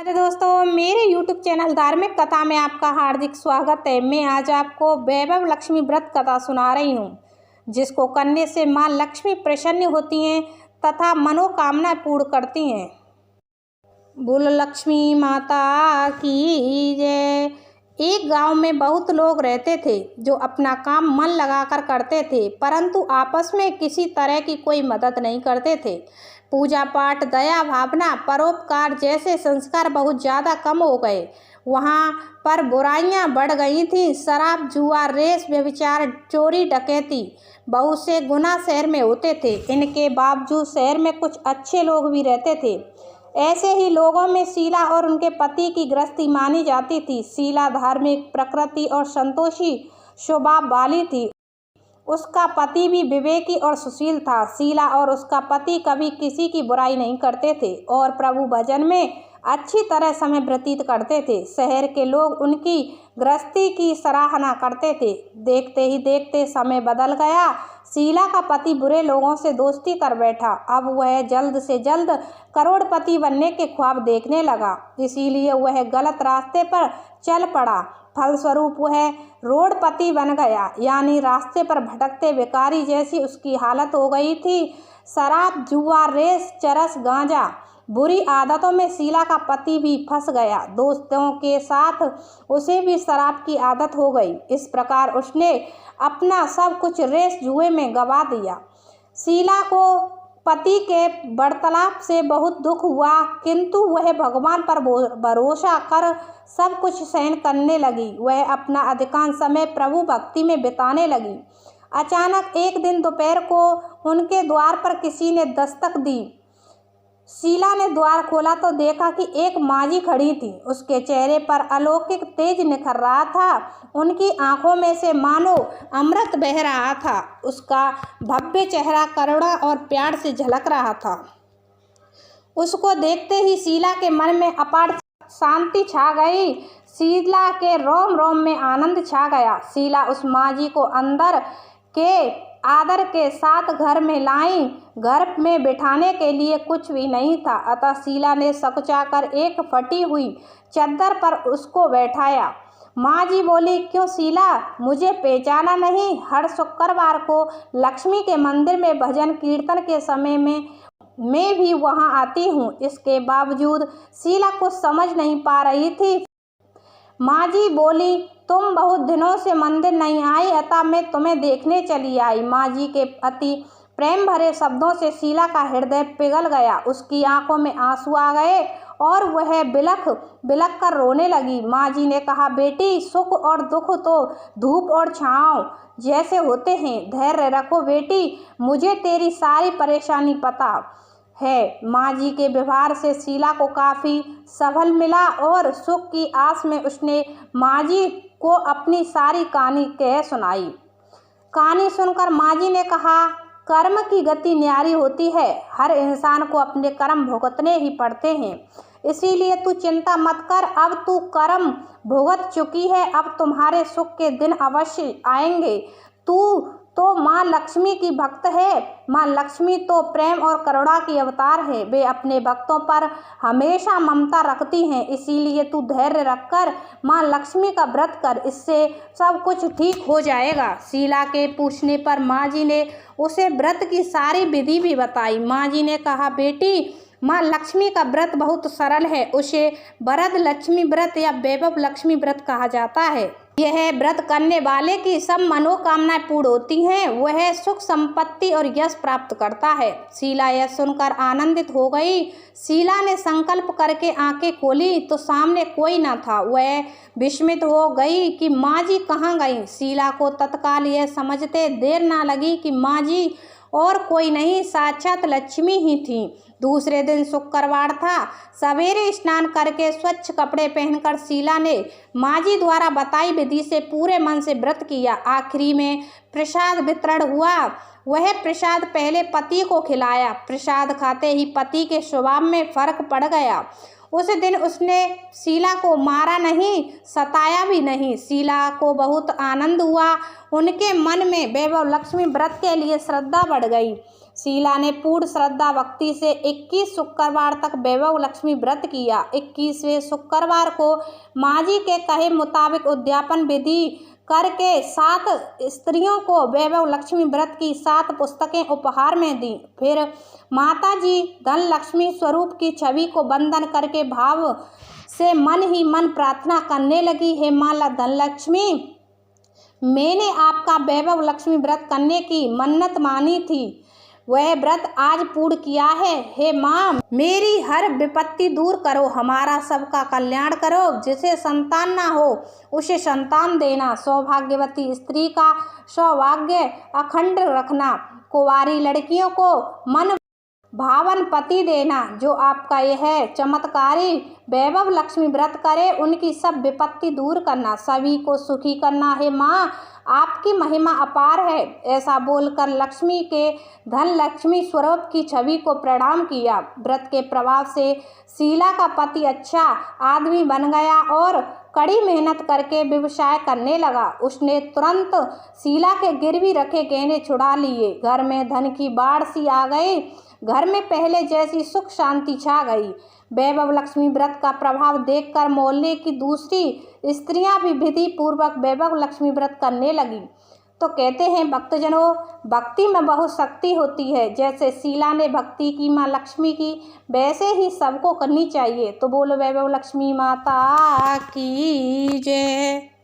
नमस्कार दोस्तों, मेरे YouTube चैनल धार्मिक कथा में आपका हार्दिक स्वागत है। मैं आज आपको वैभव लक्ष्मी व्रत कथा सुना रही हूँ, जिसको करने से माँ लक्ष्मी प्रसन्न होती हैं तथा मनोकामना पूर्ण करती हैं। बोलो लक्ष्मी माता की जय। एक गांव में बहुत लोग रहते थे जो अपना काम मन लगाकर करते थे, परंतु आपस में किसी तरह की कोई मदद नहीं करते थे। पूजा पाठ, दया भावना, परोपकार जैसे संस्कार बहुत ज़्यादा कम हो गए। वहाँ पर बुराइयाँ बढ़ गई थीं। शराब, जुआ, रेस, व्यभिचार, चोरी, डकैती बहुत से गुनाह शहर में होते थे। इनके बावजूद शहर में कुछ अच्छे लोग भी रहते थे। ऐसे ही लोगों में शीला और उनके पति की गृहस्थी मानी जाती थी। शीला धार्मिक, प्रकृति और संतोषी स्वभाव वाली थी। उसका पति भी विवेकी और सुशील था। शीला और उसका पति कभी किसी की बुराई नहीं करते थे और प्रभु भजन में अच्छी तरह समय व्यतीत करते थे। शहर के लोग उनकी गृहस्थी की सराहना करते थे। देखते ही देखते समय बदल गया। शीला का पति बुरे लोगों से दोस्ती कर बैठा। अब वह जल्द से जल्द करोड़पति बनने के ख्वाब देखने लगा, इसीलिए वह गलत रास्ते पर चल पड़ा। फलस्वरूप वह रोडपति बन गया, यानी रास्ते पर भटकते भिखारी जैसी उसकी हालत हो गई थी। शराब, जुआ, रेस, चरस, गांजा, बुरी आदतों में शीला का पति भी फंस गया। दोस्तों के साथ उसे भी शराब की आदत हो गई। इस प्रकार उसने अपना सब कुछ रेस जुए में गंवा दिया। शीला को पति के वार्तालाप से बहुत दुख हुआ, किंतु वह भगवान पर भरोसा कर सब कुछ सहन करने लगी। वह अपना अधिकांश समय प्रभु भक्ति में बिताने लगी। अचानक एक दिन दोपहर को उनके द्वार पर किसी ने दस्तक दी। शीला ने द्वार खोला तो देखा कि एक माँझी खड़ी थी। उसके चेहरे पर अलौकिक तेज निखर रहा था। उनकी आंखों में से मानो अमृत बह रहा था। उसका भव्य चेहरा करुणा और प्यार से झलक रहा था। उसको देखते ही शीला के मन में अपार शांति छा गई। शीला के रोम रोम में आनंद छा गया। शीला उस माँझी को अंदर के आदर के साथ घर में लाई। घर में बिठाने के लिए कुछ भी नहीं था, अतः शीला ने सकुचाकर एक फटी हुई चद्दर पर उसको बैठाया। माँ जी बोली, क्यों शीला, मुझे पहचाना नहीं? हर शुक्रवार को लक्ष्मी के मंदिर में भजन कीर्तन के समय में मैं भी वहाँ आती हूँ। इसके बावजूद शीला कुछ समझ नहीं पा रही थी। माँ जी बोली, तुम बहुत दिनों से मंदिर नहीं आई, अतः मैं तुम्हें देखने चली आई। माँ जी के अति प्रेम भरे शब्दों से शीला का हृदय पिघल गया। उसकी आंखों में आंसू आ गए और वह बिलख बिलख कर रोने लगी। माँ जी ने कहा, बेटी, सुख और दुख तो धूप और छाँव जैसे होते हैं। धैर्य रखो बेटी, मुझे तेरी सारी परेशानी पता है। माँ जी के व्यवहार से शीला को काफ़ी सबल मिला और सुख की आस में उसने माँ जी को अपनी सारी कहानी कह सुनाई। कहानी सुनकर माँ जी ने कहा, कर्म की गति न्यारी होती है। हर इंसान को अपने कर्म भुगतने ही पड़ते हैं, इसीलिए तू चिंता मत कर। अब तू कर्म भुगत चुकी है, अब तुम्हारे सुख के दिन अवश्य आएंगे। तू तो माँ लक्ष्मी की भक्त है। माँ लक्ष्मी तो प्रेम और करुणा की अवतार है। वे अपने भक्तों पर हमेशा ममता रखती हैं, इसीलिए तू धैर्य रखकर माँ लक्ष्मी का व्रत कर, इससे सब कुछ ठीक हो जाएगा। शीला के पूछने पर माँ जी ने उसे व्रत की सारी विधि भी बताई। माँ जी ने कहा, बेटी, माँ लक्ष्मी का व्रत बहुत सरल है। उसे वरद लक्ष्मी व्रत या वैभव लक्ष्मी व्रत कहा जाता है। यह व्रत करने वाले की सब मनोकामनाएं पूर्ण होती हैं। वह सुख, संपत्ति और यश प्राप्त करता है। शीला यह सुनकर आनंदित हो गई। शीला ने संकल्प करके आंखें खोली तो सामने कोई न था। वह विस्मित हो गई कि माँ जी कहाँ गई। शीला को तत्काल यह समझते देर ना लगी कि माँ जी और कोई नहीं, साक्षात लक्ष्मी ही थी। दूसरे दिन शुक्रवार था। सवेरे स्नान करके स्वच्छ कपड़े पहनकर शीला ने माँ जी द्वारा बताई विधि से पूरे मन से व्रत किया। आखिरी में प्रसाद वितरण हुआ। वह प्रसाद पहले पति को खिलाया। प्रसाद खाते ही पति के स्वभाव में फर्क पड़ गया। उस दिन उसने शीला को मारा नहीं, सताया भी नहीं। शीला को बहुत आनंद हुआ। उनके मन में वैभव लक्ष्मी व्रत के लिए श्रद्धा बढ़ गई। शीला ने पूर्ण श्रद्धा भक्ति से 21 शुक्रवार तक वैभव लक्ष्मी व्रत किया। 21वें शुक्रवार को माँ जी के कहे मुताबिक उद्यापन विधि करके 7 स्त्रियों को वैभव लक्ष्मी व्रत की 7 पुस्तकें उपहार में दी। फिर माता जी धन लक्ष्मी स्वरूप की छवि को वंदन करके भाव से मन ही मन प्रार्थना करने लगी, हे माँ धनलक्ष्मी, मैंने आपका वैभव लक्ष्मी व्रत करने की मन्नत मानी थी, वह व्रत आज पूर्ण किया है। हे माँ, मेरी हर विपत्ति दूर करो, हमारा सबका कल्याण करो। जिसे संतान ना हो उसे संतान देना, सौभाग्यवती स्त्री का सौभाग्य अखंड रखना, कुंवारी लड़कियों को मन भावन पति देना। जो आपका यह चमत्कारी वैभव लक्ष्मी व्रत करे उनकी सब विपत्ति दूर करना, सभी को सुखी करना। हे माँ, आपकी महिमा अपार है। ऐसा बोलकर लक्ष्मी के धन लक्ष्मी स्वरूप की छवि को प्रणाम किया। व्रत के प्रभाव से शीला का पति अच्छा आदमी बन गया और कड़ी मेहनत करके व्यवसाय करने लगा। उसने तुरंत शीला के गिरवी रखे गहने छुड़ा लिए। घर में धन की बाढ़ सी आ गई। घर में पहले जैसी सुख शांति छा गई। वैभव लक्ष्मी व्रत का प्रभाव देखकर मोहल्ले की दूसरी स्त्रियां भी विधि पूर्वक वैभव लक्ष्मी व्रत करने लगी। तो कहते हैं भक्तजनों, भक्ति में बहुत शक्ति होती है। जैसे शीला ने भक्ति की माँ लक्ष्मी की, वैसे ही सबको करनी चाहिए। तो बोलो वैभव लक्ष्मी माता की जय।